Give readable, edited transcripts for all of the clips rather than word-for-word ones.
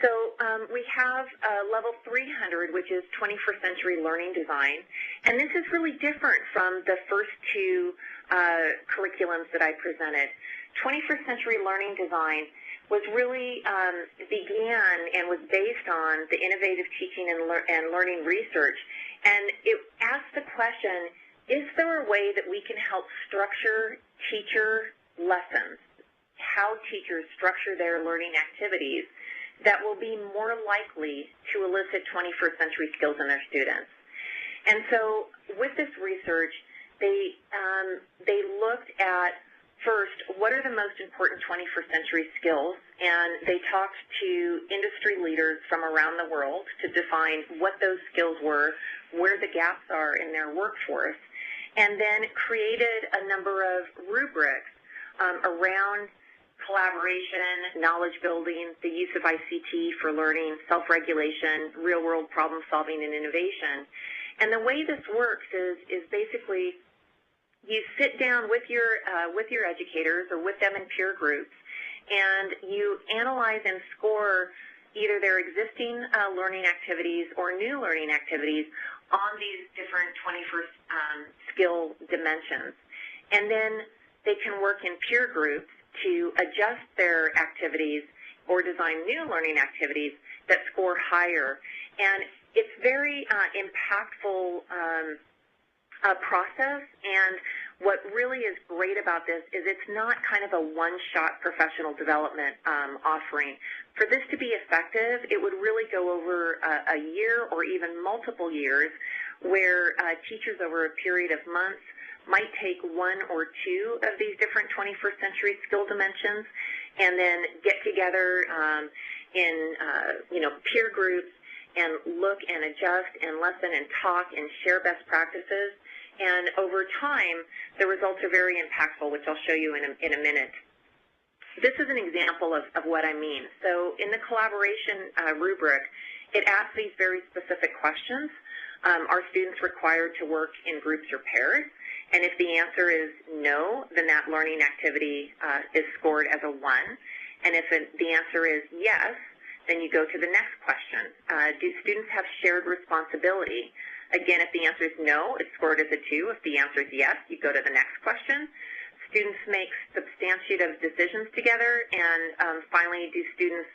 So we have level 300, which is 21st century learning design, and this is really different from the first two curriculums that I presented. 21st century learning design was really began and was based on the innovative teaching and learning research, and it asked the question, is there a way that we can help structure teacher lessons, how teachers structure their learning activities that will be more likely to elicit 21st century skills in their students? And so with this research, they looked at, first, what are the most important 21st century skills? And they talked to industry leaders from around the world to define what those skills were, where the gaps are in their workforce, and then created a number of rubrics around collaboration, knowledge building, the use of ICT for learning, self-regulation, real-world problem solving, and innovation. And the way this works is basically you sit down with your educators or with them in peer groups, and you analyze and score either their existing learning activities or new learning activities on these different 21st skill dimensions. And then they can work in peer groups to adjust their activities or design new learning activities that score higher. And it's very impactful process, and what really is great about this is it's not kind of a one-shot professional development offering. For this to be effective, it would really go over a year or even multiple years, where teachers over a period of months might take one or two of these different 21st century skill dimensions and then get together in peer groups and look and adjust and lesson and talk and share best practices. And over time, the results are very impactful, which I'll show you in a minute. This is an example of what I mean. So in the collaboration rubric, it asks these very specific questions. Are students required to work in groups or pairs? And if the answer is no, then that learning activity is scored as a 1. And if the answer is yes, then you go to the next question. Do students have shared responsibility? Again, if the answer is no, it's scored as a 2. If the answer is yes, you go to the next question. Students make substantiative decisions together, and finally, do students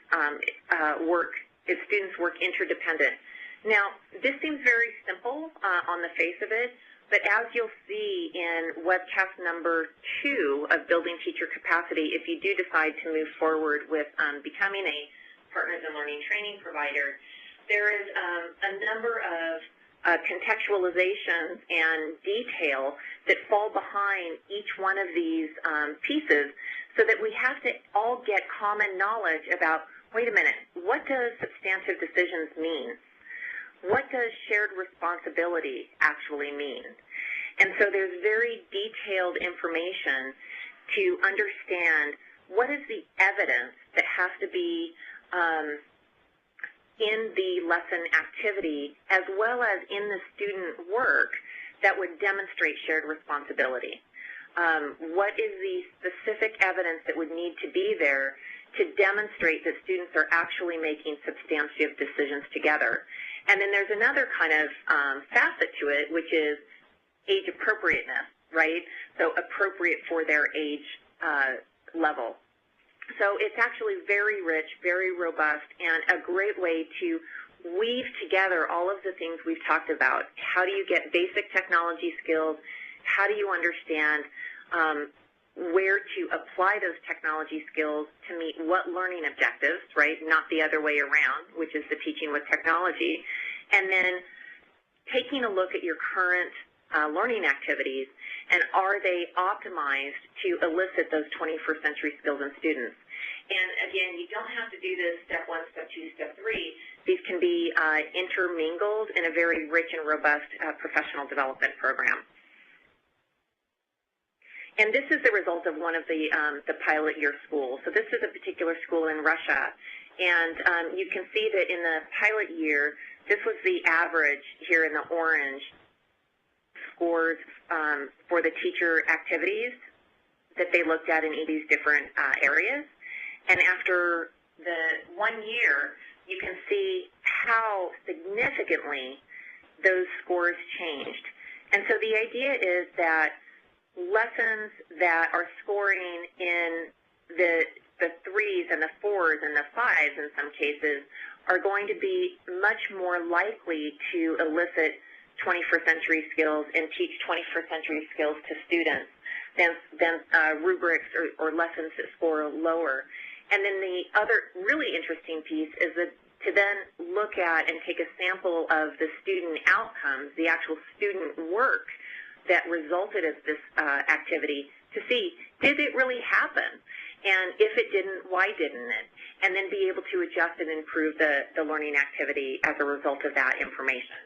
if students work interdependent? Now, this seems very simple on the face of it, but as you'll see in webcast number 2 of Building Teacher Capacity, if you do decide to move forward with becoming a Partners in Learning training provider, there is a number of contextualizations and detail that fall behind each one of these pieces, so that we have to all get common knowledge about, wait a minute, what does substantive decisions mean? What does shared responsibility actually mean? And so there's very detailed information to understand what is the evidence that has to be in the lesson activity, as well as in the student work, that would demonstrate shared responsibility. What is the specific evidence that would need to be there to demonstrate that students are actually making substantive decisions together? And then there's another kind of facet to it, which is age appropriateness, right? So appropriate for their age level. So it's actually very rich, very robust, and a great way to weave together all of the things we've talked about. How do you get basic technology skills? How do you understand where to apply those technology skills to meet what learning objectives, right? Not the other way around, which is the teaching with technology. And then taking a look at your current learning activities, and are they optimized to elicit those 21st century skills in students? And again, you don't have to do this step 1, step 2, step 3. These can be intermingled in a very rich and robust professional development program. And this is the result of one of the pilot year schools. So this is a particular school in Russia. And you can see that in the pilot year, this was the average here in the orange scores for the teacher activities that they looked at in these different areas. And after the 1 year, you can see how significantly those scores changed. And so the idea is that lessons that are scoring in the 3s and the 4s and the 5s in some cases are going to be much more likely to elicit 21st century skills and teach 21st century skills to students than rubrics or lessons that score lower. And then the other really interesting piece is that to then look at and take a sample of the student outcomes, the actual student work that resulted of this activity, to see, did it really happen? And if it didn't, why didn't it? And then be able to adjust and improve the learning activity as a result of that information.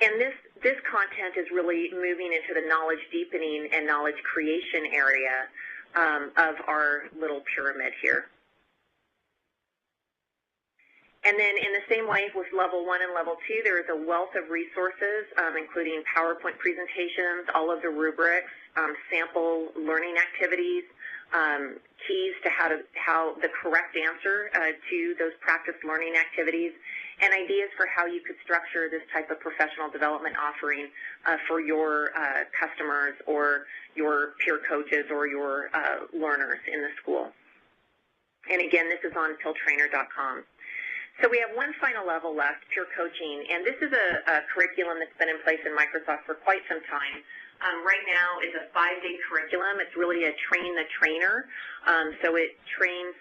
And this content is really moving into the knowledge deepening and knowledge creation area of our little pyramid here. And then in the same way with level 1 and level 2, there is a wealth of resources, including PowerPoint presentations, all of the rubrics, sample learning activities, keys to how the correct answer to those practice learning activities, and ideas for how you could structure this type of professional development offering for your customers or your peer coaches or your learners in the school. And again, this is on pilltrainer.com. So we have one final level left, peer coaching, and this is a curriculum that's been in place in Microsoft for quite some time. Right now it's a 5-day curriculum. It's really a train the trainer, so it trains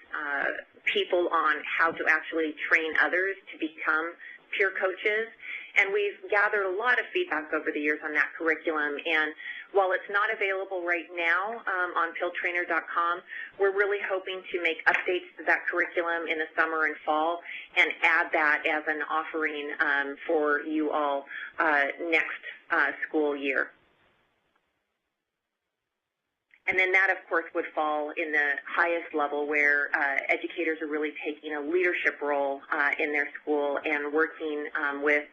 people on how to actually train others to become peer coaches. And we've gathered a lot of feedback over the years on that curriculum. And while it's not available right now on pilltrainer.com, we're really hoping to make updates to that curriculum in the summer and fall and add that as an offering for you all next school year. And then that, of course, would fall in the highest level where educators are really taking a leadership role in their school and working with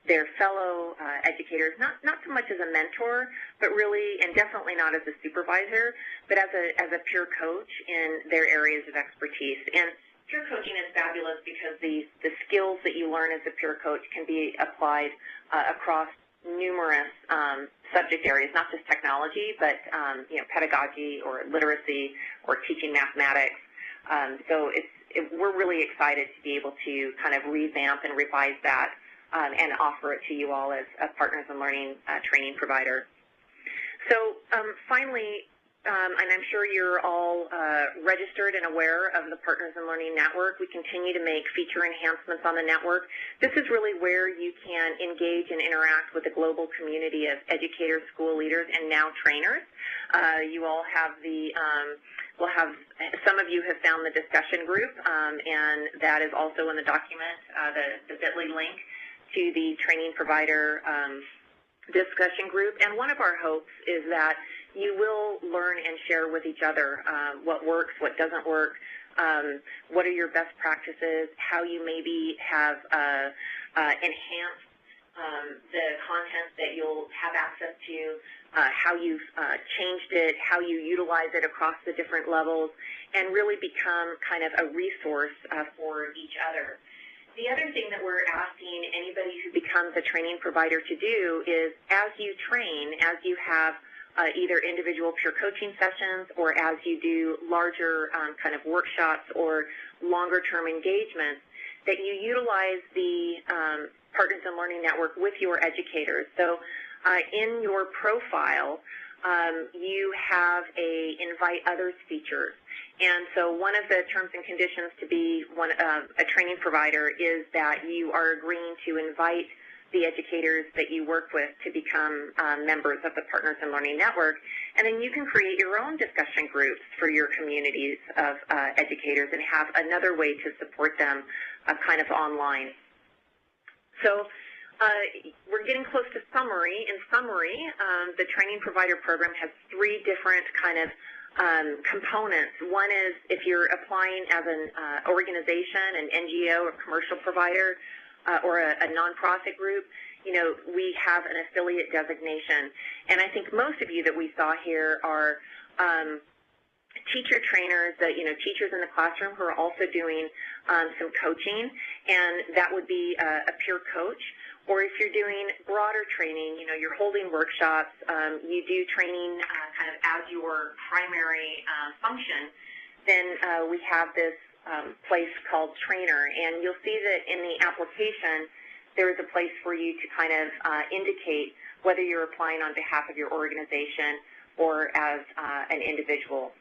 their fellow educators, not so much as a mentor, but really, and definitely not as a supervisor, but as a peer coach in their areas of expertise. And peer coaching is fabulous because the skills that you learn as a peer coach can be applied across numerous subject areas, not just technology, but pedagogy or literacy or teaching mathematics. So we're really excited to be able to kind of revamp and revise that and offer it to you all as a Partners in Learning training provider. So finally, and I'm sure you're all registered and aware of the Partners in Learning Network. We continue to make feature enhancements on the network. This is really where you can engage and interact with a global community of educators, school leaders, and now trainers. You all have some of you have found the discussion group, and that is also in the document, the bit.ly link to the training provider discussion group. And one of our hopes is that you will learn and share with each other what works, what doesn't work, what are your best practices, how you maybe have enhanced the content that you'll have access to, how you've changed it, how you utilize it across the different levels, and really become kind of a resource for each other. The other thing that we're asking anybody who becomes a training provider to do is, as you train, as you have either individual peer coaching sessions or as you do larger kind of workshops or longer-term engagements, that you utilize the Partners in Learning Network with your educators. So in your profile, you have a invite others feature. And so one of the terms and conditions to be a training provider is that you are agreeing to invite the educators that you work with to become members of the Partners in Learning Network. And then you can create your own discussion groups for your communities of educators and have another way to support them kind of online. So we're getting close to summary. In summary, the training provider program has 3 different kind of components. One is if you're applying as an organization, an NGO, or commercial provider, or a nonprofit group, we have an affiliate designation. And I think most of you that we saw here are teacher trainers, teachers in the classroom who are also doing some coaching, and that would be a peer coach. Or if you're doing broader training, you're holding workshops, you do training kind of as your primary function, then we have this place called Trainer. And you'll see that in the application, there is a place for you to kind of indicate whether you're applying on behalf of your organization or as an individual.